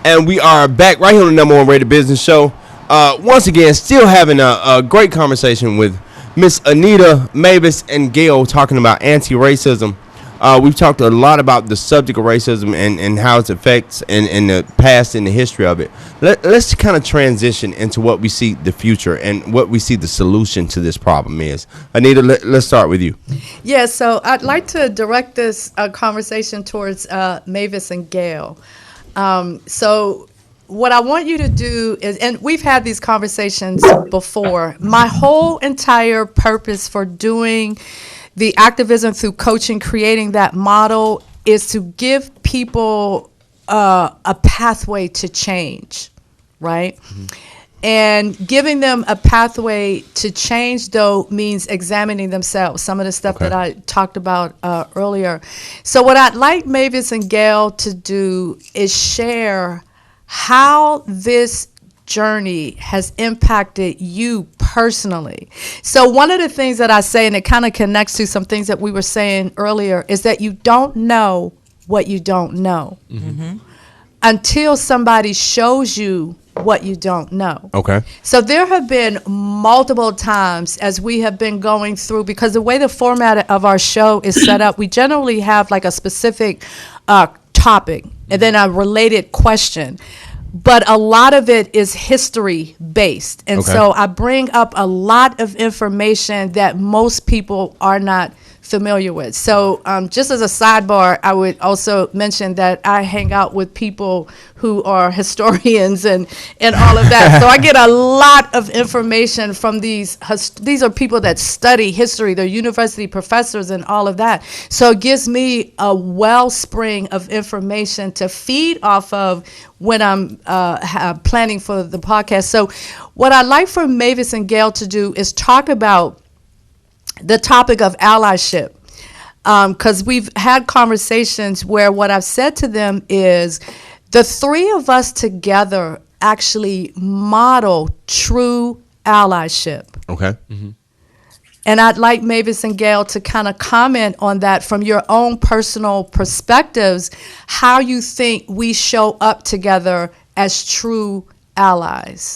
And we are back right here on the number one rated business show. Once again, still having a great conversation with Miss Anita, Mavis, and Gail talking about anti-racism. We've talked a lot about the subject of racism and how it affects and the past and the history of it. Let's kind of transition into what we see the future and what we see the solution to this problem is. Anita, let's start with you. Yeah, so I'd like to direct this conversation towards Mavis and Gail. So what I want you to do is, and we've had these conversations before, my whole entire purpose for doing the activism through coaching, creating that model, is to give people a pathway to change, right? Mm-hmm. And giving them a pathway to change, though, means examining themselves, some of the stuff that I talked about earlier. So what I'd like Mavis and Gail to do is share how this journey has impacted you personally. So one of the things that I say, and it kind of connects to some things that we were saying earlier, is that you don't know what you don't know until somebody shows you what you don't know. Okay. So there have been multiple times as we have been going through, because the way the format of our show is set up, we generally have like a specific topic and then a related question. But a lot of it is history based. And so I bring up a lot of information that most people are not familiar with. So just as a sidebar, I would also mention that I hang out with people who are historians and all of that. So I get a lot of information from these are people that study history. They're university professors and all of that. So it gives me a wellspring of information to feed off of when I'm planning for the podcast. So what I'd like for Mavis and Gail to do is talk about the topic of allyship, because we've had conversations where what I've said to them is the three of us together actually model true allyship. Okay. Mm-hmm. And I'd like Mavis and Gail to kind of comment on that from your own personal perspectives, how you think we show up together as true allies.